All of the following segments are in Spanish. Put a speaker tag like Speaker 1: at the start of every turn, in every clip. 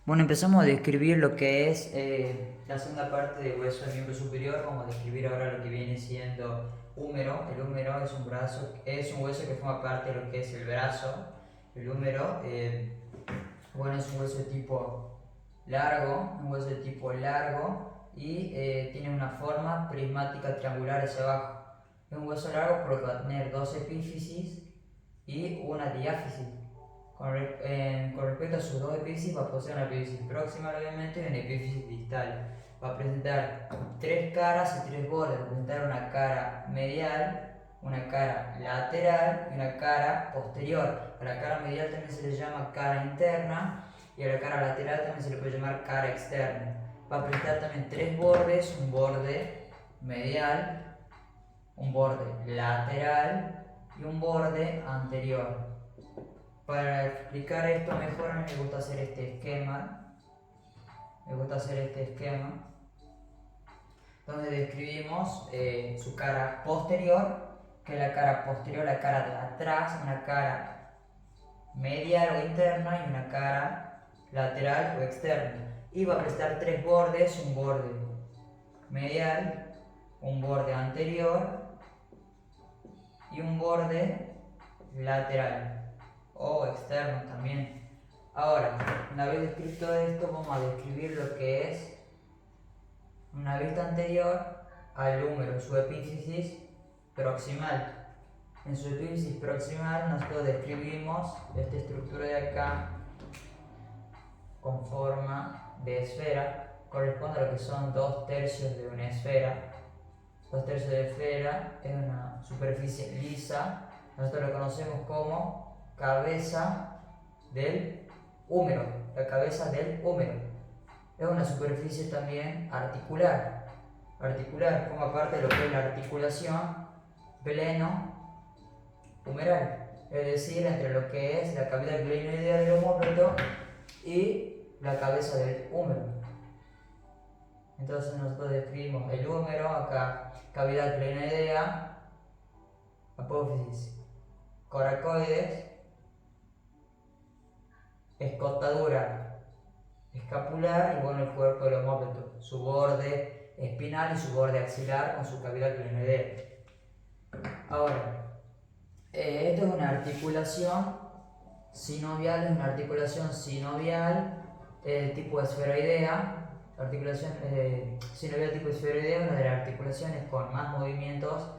Speaker 1: Bueno, empezamos a describir lo que es la segunda parte del hueso del miembro superior. Vamos a describir ahora lo que viene siendo húmero. El húmero es un brazo, es un hueso que forma parte de lo que es el brazo. El húmero, bueno, es un hueso de tipo largo y tiene una forma prismática triangular hacia abajo. Es un hueso largo porque va a tener dos epífisis y una diáfisis. Con respecto a sus dos epífisis, va a poseer una epífisis proximal obviamente y una epífisis distal. Va a presentar tres caras y tres bordes. Va a presentar una cara medial, una cara lateral y una cara posterior. A la cara medial también se le llama cara interna y a la cara lateral también se le puede llamar cara externa. Va a presentar también tres bordes, un borde medial, un borde lateral y un borde anterior. Para explicar esto mejor, a mí me gusta hacer este esquema. Donde describimos su cara posterior, que es la cara posterior, la cara de atrás, una cara medial o interna y una cara lateral o externa. Y va a presentar tres bordes, un borde medial, un borde anterior y un borde lateral o externo también. Ahora, una vez descrito esto, vamos a describir lo que es una vista anterior al húmero, su epífisis proximal. En su epífisis proximal nosotros describimos esta estructura de acá con forma de esfera, corresponde a lo que son 2/3 de una esfera. 2/3 de esfera es una superficie lisa, nosotros lo conocemos como cabeza del húmero, la cabeza del húmero. Es una superficie también articular. Articular forma parte de lo que es la articulación gleno-humeral, es decir, entre lo que es la cavidad glenoidea del omóplato y la cabeza del húmero. Entonces nosotros describimos el húmero, acá cavidad glenoidea, apófisis coracoides, escotadura escapular y bueno, el cuerpo del omóplato, su borde espinal y su borde axilar con su cavidad glenoidea. Ahora, esto es una articulación sinovial, tipo esferoidea. La articulación sinovial tipo esferoidea es una de las articulaciones con más movimientos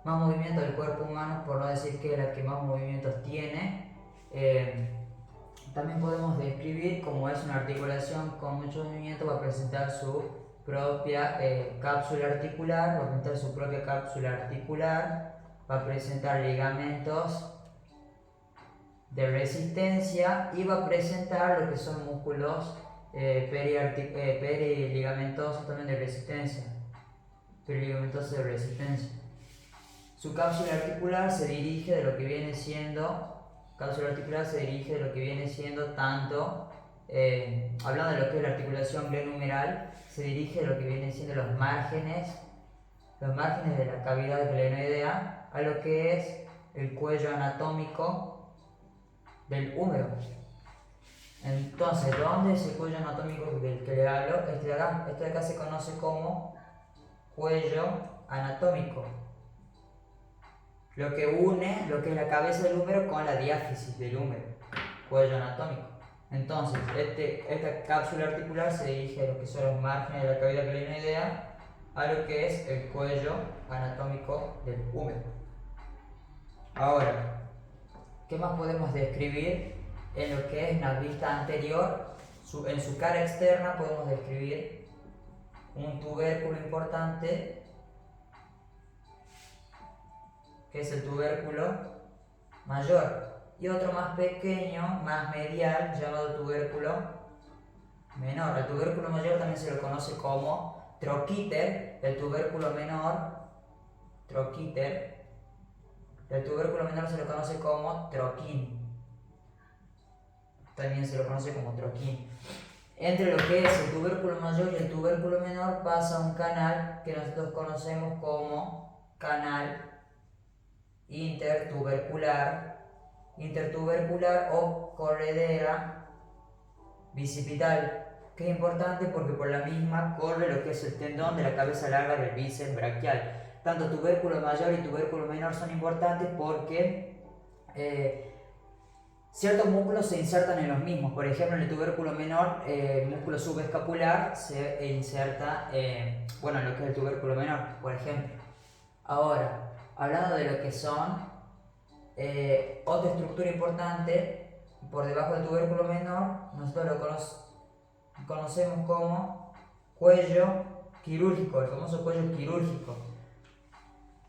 Speaker 1: del cuerpo humano, por no decir que es la que más movimientos tiene. También podemos describir como es una articulación con mucho movimiento, va a presentar su propia cápsula articular, va a presentar ligamentos de resistencia y va a presentar lo que son músculos periligamentosos también de resistencia. Su cápsula articular se dirige de lo que viene siendo tanto, hablando de lo que es la articulación glenohumeral, se dirige de lo que viene siendo los márgenes de la cavidad glenoidea a lo que es el cuello anatómico del húmero. Entonces, ¿dónde es el cuello anatómico del que le hablo? Este de acá se conoce como cuello anatómico. Lo que une lo que es la cabeza del húmero con la diáfisis del húmero, cuello anatómico. Entonces, esta cápsula articular se dirige a lo que son los márgenes de la cavidad glenoidea a lo que es el cuello anatómico del húmero. Ahora, ¿qué más podemos describir en lo que es la vista anterior? En su cara externa podemos describir un tubérculo importante, que es el tubérculo mayor, y otro más pequeño, más medial, llamado tubérculo menor. El tubérculo mayor también se lo conoce como troquíter, el tubérculo menor se lo conoce como troquín. También se lo conoce como troquín. Entre lo que es el tubérculo mayor y el tubérculo menor pasa un canal que nosotros conocemos como canal intertubercular o corredera bicipital, que es importante porque por la misma corre lo que es el tendón de la cabeza larga del bíceps braquial. Tanto tubérculo mayor y tubérculo menor son importantes porque ciertos músculos se insertan en los mismos. Por ejemplo, en el tubérculo menor, el músculo subescapular se inserta en lo que es el tubérculo menor, por ejemplo. Ahora, hablando de lo que son otra estructura importante, por debajo del tubérculo menor, nosotros lo conocemos como cuello quirúrgico, el famoso cuello quirúrgico.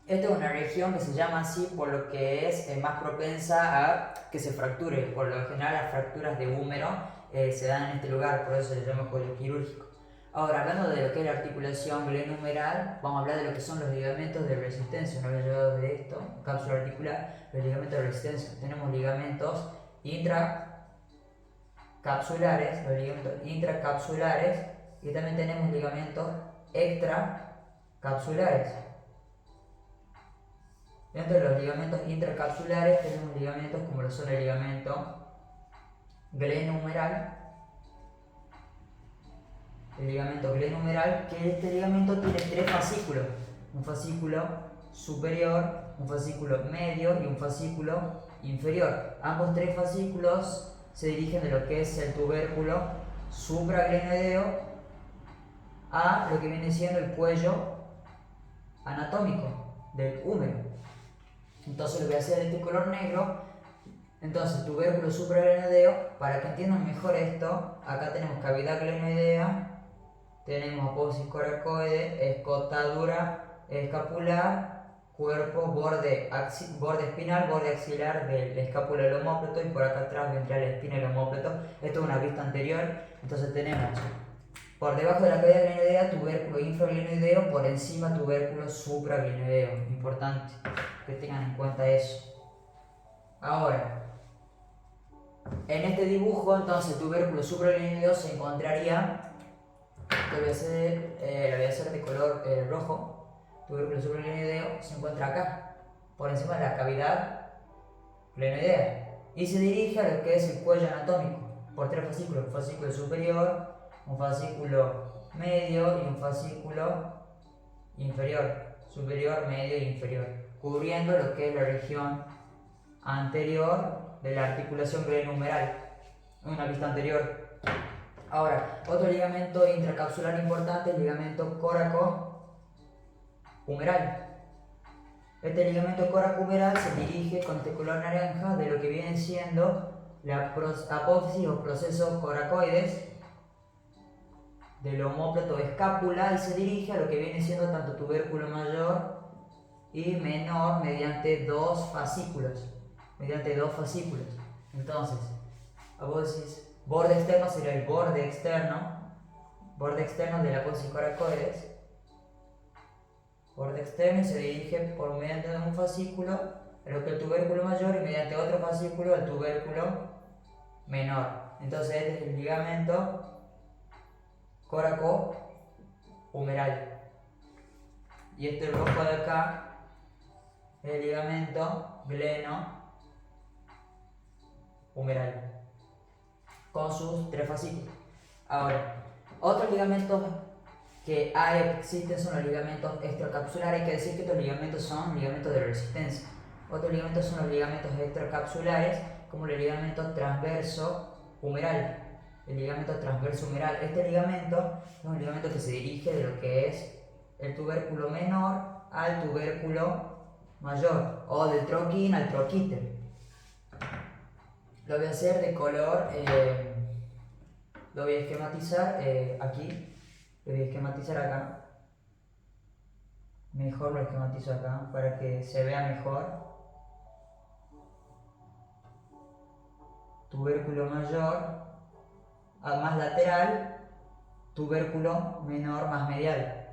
Speaker 1: Esta es una región que se llama así por lo que es más propensa a que se fracture. Por lo general las fracturas de húmero se dan en este lugar, por eso se le llama cuello quirúrgico. Ahora, hablando de lo que es la articulación glenohumeral, vamos a hablar de lo que son los ligamentos de resistencia. Una vez llevado de esto, cápsula articular, los ligamentos de resistencia. Tenemos ligamentos intracapsulares, los ligamentos intracapsulares, y también tenemos ligamentos extracapsulares. Dentro de los ligamentos intracapsulares tenemos ligamentos como lo son el ligamento glenohumeral. El ligamento glenohumeral, que este ligamento tiene tres fascículos: un fascículo superior, un fascículo medio y un fascículo inferior. Ambos tres fascículos se dirigen de lo que es el tubérculo supraglenoideo a lo que viene siendo el cuello anatómico del húmero. Entonces lo voy a hacer de este color negro. Entonces, tubérculo supraglenoideo, para que entiendan mejor esto, acá tenemos cavidad glenoidea, tenemos apófisis coracoide, escotadura escapular, cuerpo, borde espinal, borde axilar del escápulo del omóplato, y por acá atrás ventral, espina y el omóplato. Esto es una vista anterior. Entonces tenemos por debajo de la cavidad glenoidea tubérculo infraglenoideo, por encima tubérculo supraglenoideo. Importante que tengan en cuenta eso. Ahora, en este dibujo, entonces, el tubérculo supraglenoideo se encontraría, lo voy a hacer de color rojo. Tubérculo supraglenoideo se encuentra acá, por encima de la cavidad glenoidea, y se dirige a lo que es el cuello anatómico, por tres fascículos: un fascículo superior, un fascículo medio y un fascículo inferior, superior, medio e inferior, cubriendo lo que es la región anterior de la articulación glenohumeral, una vista anterior. Ahora, otro ligamento intracapsular importante es el ligamento coracohumeral. Este ligamento coracohumeral se dirige con este color naranja de lo que viene siendo la apófisis o procesos coracoides del omóplato escápula, y se dirige a lo que viene siendo tanto tubérculo mayor y menor mediante dos fascículos. Entonces, apófisis, borde externo sería el borde externo de la apófisis coracoides. Borde externo, y se dirige por mediante un fascículo a lo que es el tubérculo mayor, y mediante otro fascículo al tubérculo menor. Entonces este es el ligamento coracohumeral. Y este rojo de acá es el ligamento glenohumeral, con sus tres fascículos. Ahora, otros ligamentos que existen son los ligamentos extracapsulares. Hay que decir que estos ligamentos son ligamentos de resistencia. Otros ligamentos son los ligamentos extracapsulares, como el ligamento transverso humeral. El ligamento transverso humeral. Este ligamento es un ligamento que se dirige de lo que es el tubérculo menor al tubérculo mayor, o del troquín al troquíter. Lo voy a hacer de color, lo voy a esquematizar aquí. Lo voy a esquematizar acá. Mejor lo esquematizo acá para que se vea mejor. Tubérculo mayor más lateral, tubérculo menor más medial.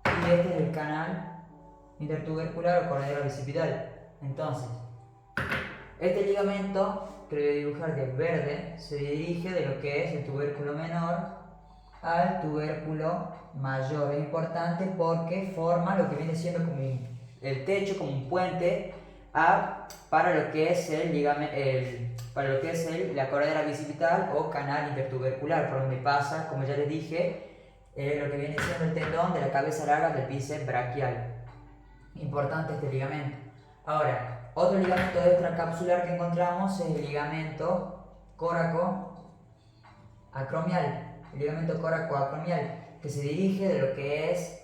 Speaker 1: Y este es el canal intertubercular o corredera bicipital. Entonces, este ligamento que lo voy a dibujar de verde se dirige de lo que es el tubérculo menor al tubérculo mayor. Es importante porque forma lo que viene siendo como el techo, como un puente para lo que es la corredera bicipital o canal intertubercular, por donde pasa, como ya les dije, lo que viene siendo el tendón de la cabeza larga del bíceps braquial. Importante este ligamento. Ahora, otro ligamento extracapsular que encontramos es el ligamento córaco-acromial. El ligamento córaco-acromial, que se dirige de lo que es,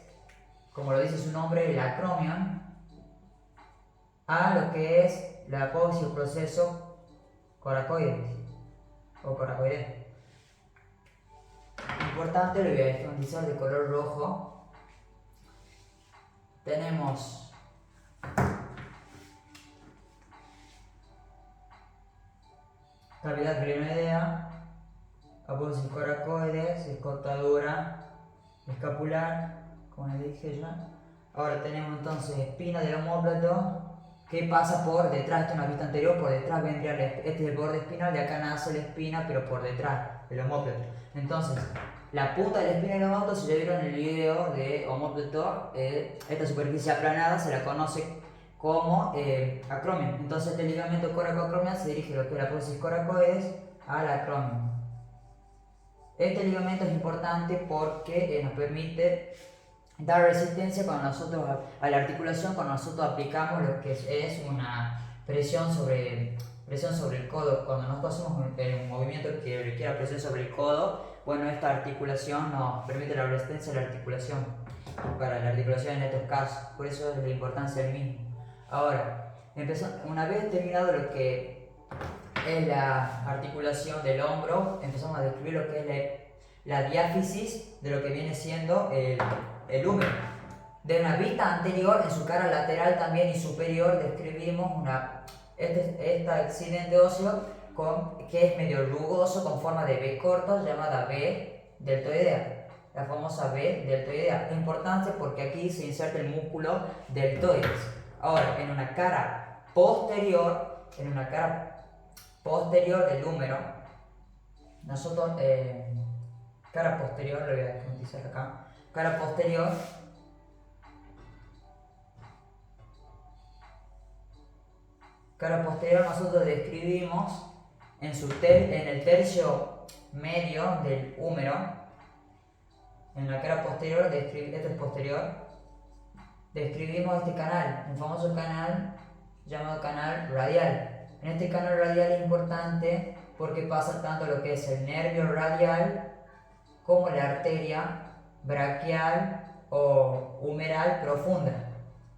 Speaker 1: como lo dice su nombre, el acromion, a lo que es la apófisis o proceso coracoides o coracoideo. Importante, lo voy a esquematizar de color rojo. Tenemos cavidad glenoidea, apófisis coracoides, escotadura escapular, como les dije ya. Ahora tenemos entonces espina del omóplato que pasa por detrás, esta es una vista anterior, por detrás vendría, este es el borde espinal, de acá nace la espina, pero por detrás del omóplato. Entonces, la punta de la espina del omóplato, si ya vieron el video de omóplato, esta superficie aplanada se la conoce como acromion. Entonces, este ligamento coracoacromial se dirige lo que es la apófisis coracoides al acromion. Este ligamento es importante porque nos permite dar resistencia cuando nosotros a la articulación, cuando nosotros aplicamos lo que es una presión sobre el codo. Cuando nosotros hacemos un movimiento que requiera presión sobre el codo, bueno, esta articulación nos permite la resistencia de la articulación, para la articulación en estos casos, por eso es la importancia del mismo. Ahora, una vez terminado lo que es la articulación del hombro, empezamos a describir lo que es la diáfisis de lo que viene siendo el húmero. De una vista anterior, en su cara lateral también y superior, describimos este accidente óseo que es medio rugoso, con forma de V corto, llamada V deltoidea, la famosa V deltoidea. Es importante porque aquí se inserta el músculo deltoides. Ahora, en una cara posterior del húmero, nosotros, cara posterior, lo voy a esquematizar acá, cara posterior, nosotros describimos en el tercio medio del húmero, en la cara posterior, esto es posterior, describimos este canal, un famoso canal llamado canal radial. En este canal radial es importante porque pasa tanto lo que es el nervio radial como la arteria braquial o humeral profunda,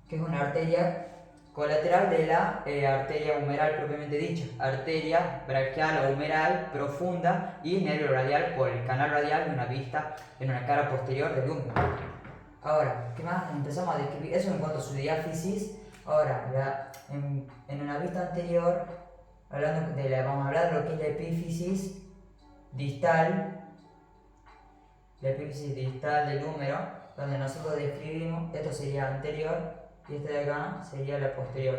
Speaker 1: que es una arteria colateral de la arteria humeral propiamente dicha. Arteria braquial o humeral profunda y nervio radial por el canal radial de una vista en una cara posterior del húmero. Ahora, ¿qué más? Empezamos a describir eso en cuanto a su diáfisis. Ahora, en una vista anterior, vamos a hablar de lo que es la epífisis distal del húmero, donde nosotros describimos, esto sería anterior y este de acá sería la posterior.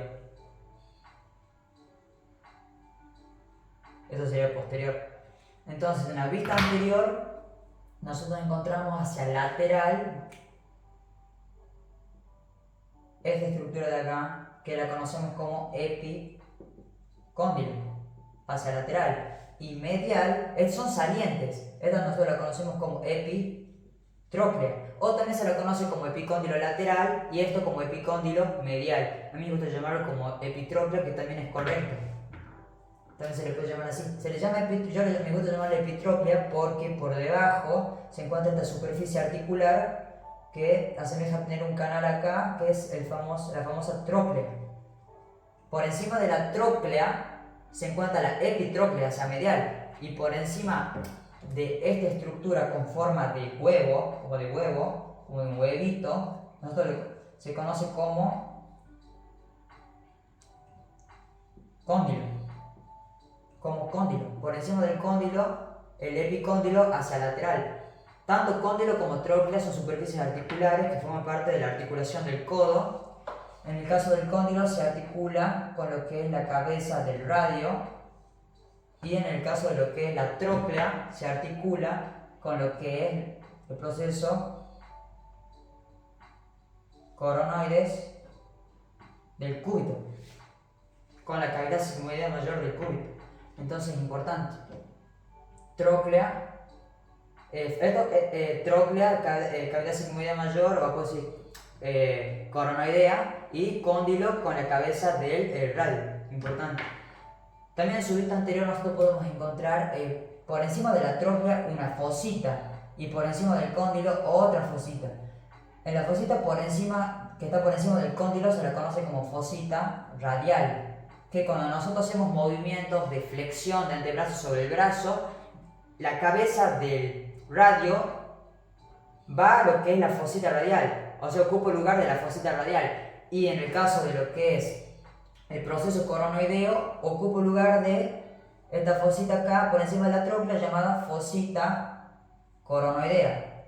Speaker 1: Esto sería posterior. Entonces, en la vista anterior, nosotros encontramos hacia lateral esta estructura de acá, que la conocemos como epicóndilo, hacia lateral. Y medial, son salientes. Esta nosotros la conocemos como epitróclea, o también se la conoce como epicóndilo lateral y esto como epicóndilo medial. A mí me gusta llamarlo como epitróclea, que también es correcto. También se le puede llamar así. Yo me gusta llamarle epitróclea porque por debajo se encuentra esta superficie articular que asemeja tener un canal acá, que es la famosa tróclea. Por encima de la tróclea se encuentra la epitróclea, o sea, medial, y por encima de esta estructura con forma de huevo, como de un huevito, se conoce como cóndilo. Por encima del cóndilo, el epicóndilo hacia lateral. Tanto cóndilo como tróclea son superficies articulares que forman parte de la articulación del codo. En el caso del cóndilo se articula con lo que es la cabeza del radio, y en el caso de lo que es la tróclea se articula con lo que es el proceso coronoides del cúbito. con la cavidad sigmoidea mayor del cúbito. Entonces es importante. Tróclea, tróclea, cavidad sigmoidea mayor, o puedo decir coronoidea, y cóndilo con la cabeza del radio. Importante. También en su vista anterior nosotros podemos encontrar por encima de la tróclea una fosita y por encima del cóndilo otra fosita. En la fosita por encima, que está por encima del cóndilo, se la conoce como fosita radial, que cuando nosotros hacemos movimientos de flexión de antebrazo sobre el brazo, la cabeza del radio va a lo que es la fosita radial, o sea, ocupa el lugar de la fosita radial, y en el caso de lo que es el proceso coronoideo, ocupa el lugar de esta fosita acá por encima de la tróclea llamada fosita coronoidea.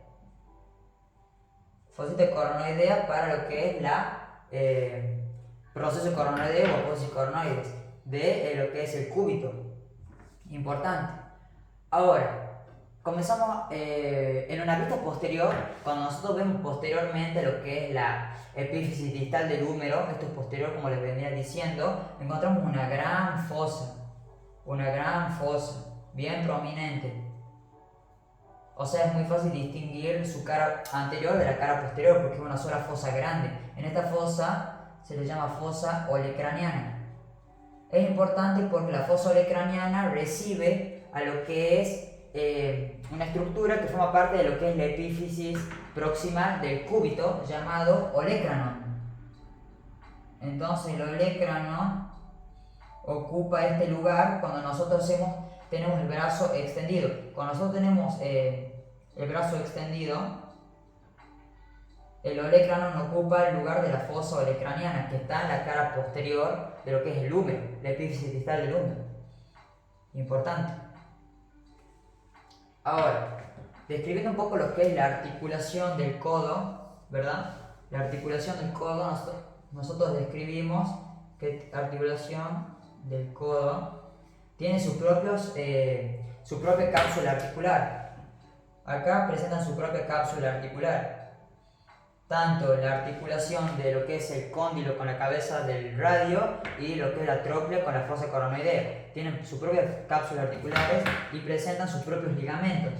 Speaker 1: Fosita coronoidea para lo que es la proceso coronoideo o apófisis coronoides de lo que es el cúbito. Importante. Ahora, comenzamos en una vista posterior. Cuando nosotros vemos posteriormente lo que es la epífisis distal del húmero, esto es posterior como les venía diciendo, encontramos una gran fosa bien prominente. O sea, es muy fácil distinguir su cara anterior de la cara posterior porque es una sola fosa grande. En esta fosa se le llama fosa olecraniana. Es importante porque la fosa olecraniana recibe a lo que es una estructura que forma parte de lo que es la epífisis proximal del cúbito llamado olecranon. Entonces el olecranon ocupa este lugar cuando nosotros tenemos el brazo extendido. Cuando nosotros tenemos el brazo extendido, el olecranon ocupa el lugar de la fosa olecraniana que está en la cara posterior de lo que es el húmero, la epífisis distal del húmero. Importante. Ahora, describiendo un poco lo que es la articulación del codo, ¿verdad? La articulación del codo, nosotros describimos que la articulación del codo tiene su propia cápsula articular. Acá presentan su propia cápsula articular. Tanto la articulación de lo que es el cóndilo con la cabeza del radio y lo que es la tróclea con la fosa coronoidea. Tienen sus propias cápsulas articulares y presentan sus propios ligamentos.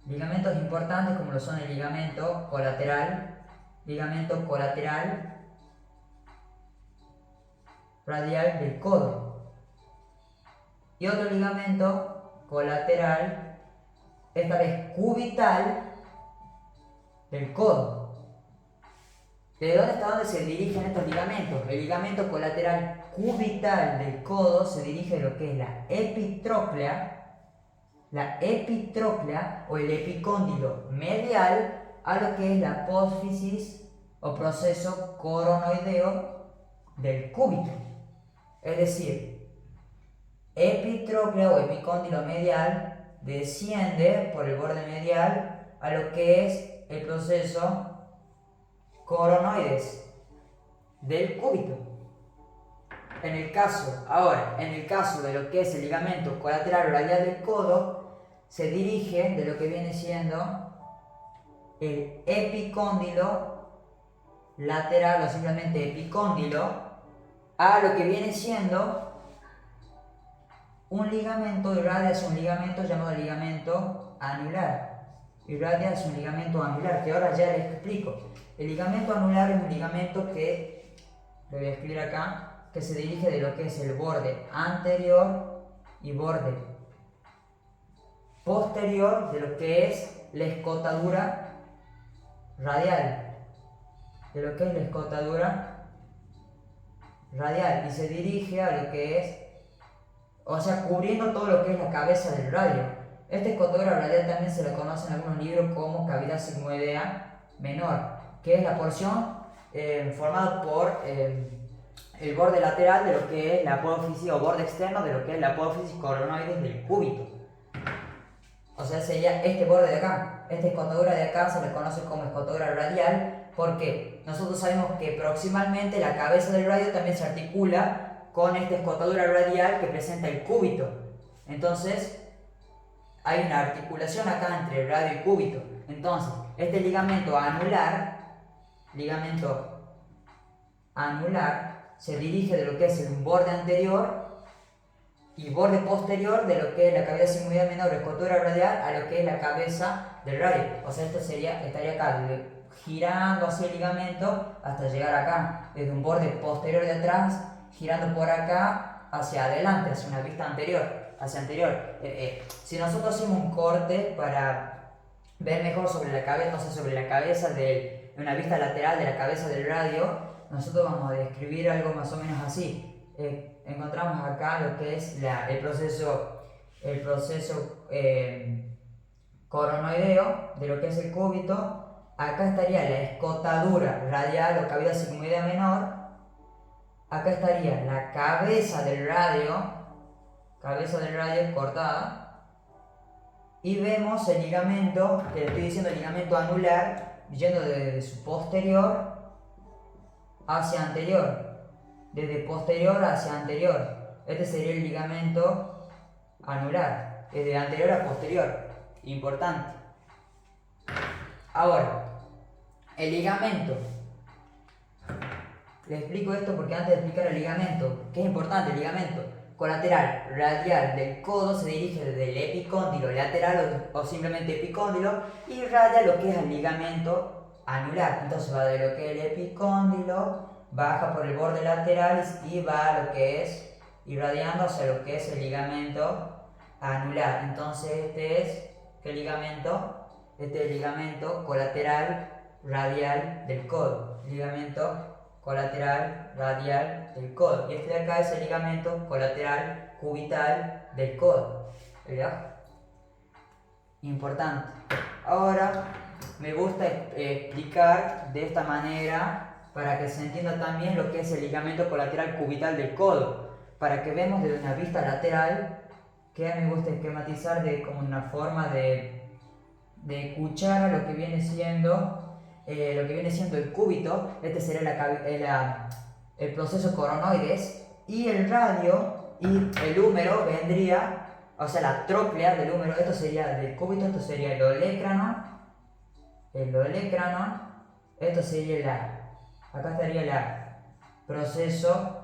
Speaker 1: Ligamentos importantes como lo son el ligamento colateral radial del codo y otro ligamento colateral, esta vez cubital, del codo. ¿De dónde hasta dónde se dirigen estos ligamentos? El ligamento colateral cubital del codo se dirige a lo que es la epitróclea o el epicóndilo medial a lo que es la apófisis o proceso coronoideo del cúbito. Es decir, epitróclea o epicóndilo medial desciende por el borde medial a lo que es el proceso coronoides del cúbito. En el caso de lo que es el ligamento colateral radial del codo, se dirige de lo que viene siendo el epicóndilo lateral o simplemente epicóndilo a lo que viene siendo un ligamento, irradia hacia un ligamento llamado ligamento anular. Irradia hacia un ligamento anular, que ahora ya les explico. El ligamento anular es un ligamento que, lo voy a escribir acá, que se dirige de lo que es el borde anterior y borde posterior de lo que es la escotadura radial. Y se dirige a lo que es, o sea, cubriendo todo lo que es la cabeza del radio. Esta escotadura radial también se la conoce en algunos libros como cavidad sigmoidea menor, que es la porción formada por el borde lateral de lo que es la apófisis o borde externo de lo que es la apófisis coronoides del cúbito. O sea, sería este borde de acá. Esta escotadura de acá se le conoce como escotadura radial porque nosotros sabemos que proximalmente la cabeza del radio también se articula con esta escotadura radial que presenta el cúbito. Entonces, hay una articulación acá entre el radio y cúbito. Entonces, este ligamento anular se dirige de lo que es el borde anterior y borde posterior de lo que es la cavidad sigmoidal menor o escotura radial a lo que es la cabeza del radio. O sea, esto estaría acá, girando hacia el ligamento hasta llegar acá, desde un borde posterior de atrás, girando por acá hacia adelante, hacia una vista anterior, hacia anterior. Si nosotros hacemos un corte para ver mejor sobre la cabeza, no sé, sobre la cabeza de una vista lateral de la cabeza del radio, nosotros vamos a describir algo más o menos así. Encontramos acá lo que es el proceso coronoideo de lo que es el cúbito. Acá estaría la escotadura radial o cavidad sigmoidea menor. Acá estaría la cabeza del radio cortada. Y vemos el ligamento, que le estoy diciendo ligamento anular, yendo desde su posterior hacia anterior. Desde posterior hacia anterior. Este sería el ligamento anular, desde anterior a posterior. Importante. Ahora, el ligamento. Les explico esto porque antes de explicar el ligamento, que es importante, el ligamento colateral radial del codo se dirige desde el epicóndilo lateral o simplemente epicóndilo y radia lo que es el ligamento anular. Entonces va de lo que es el epicóndilo, baja por el borde lateral y va a lo que es irradiando hacia lo que es el ligamento anular. Entonces este es el ligamento colateral radial del codo. Ligamento colateral radial del codo. Y este de acá es el ligamento colateral cubital del codo. ¿Verdad? Importante. Ahora me gusta explicar de esta manera para que se entienda también lo que es el ligamento colateral cubital del codo. Para que vemos desde una vista lateral, que a mí me gusta esquematizar como una forma de cuchara lo que viene siendo el cúbito. Este sería el proceso coronoides, y el radio y el húmero vendría, o sea, la tróclea del húmero. Esto sería del cúbito, esto sería el olecranon, esto sería acá estaría el proceso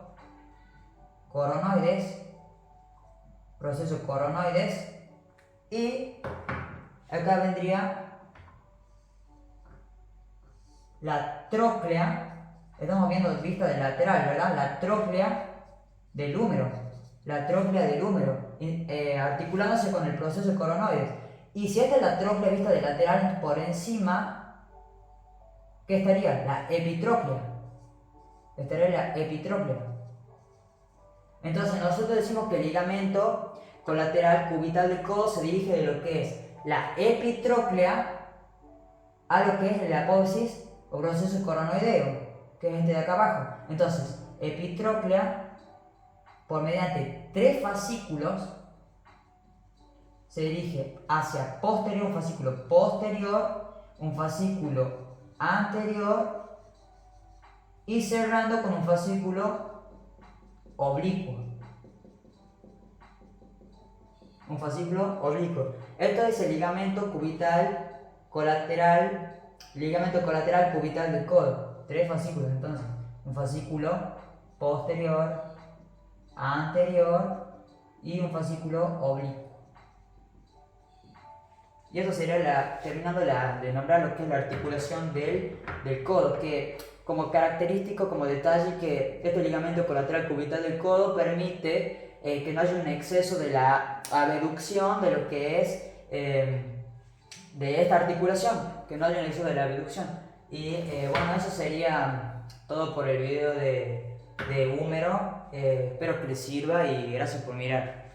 Speaker 1: coronoides, y acá vendría la tróclea. Estamos viendo vista del lateral, ¿verdad? La tróclea del húmero, articulándose con el proceso coronoides. Y si esta es la tróclea vista del lateral, por encima, ¿qué estaría? La epitróclea. Entonces nosotros decimos que el ligamento colateral cubital del codo se dirige de lo que es la epitróclea a lo que es la apófisis o proceso coronoideo, que es este de acá abajo. Entonces, epitróclea, por mediante 3 fascículos, se dirige hacia posterior, un fascículo posterior, un fascículo anterior y cerrando con un fascículo oblicuo. Esto es el ligamento colateral cubital del codo. 3 fascículos entonces. Un fascículo posterior, anterior y un fascículo oblicuo. Y esto sería terminando de nombrar lo que es la articulación del codo, que como característico, como detalle, que este ligamento colateral cubital del codo permite que no haya un exceso de la abducción de lo que es de esta articulación, que no haya un exceso de la abducción. Y bueno, eso sería todo por el video de húmero. Espero que les sirva y gracias por mirar.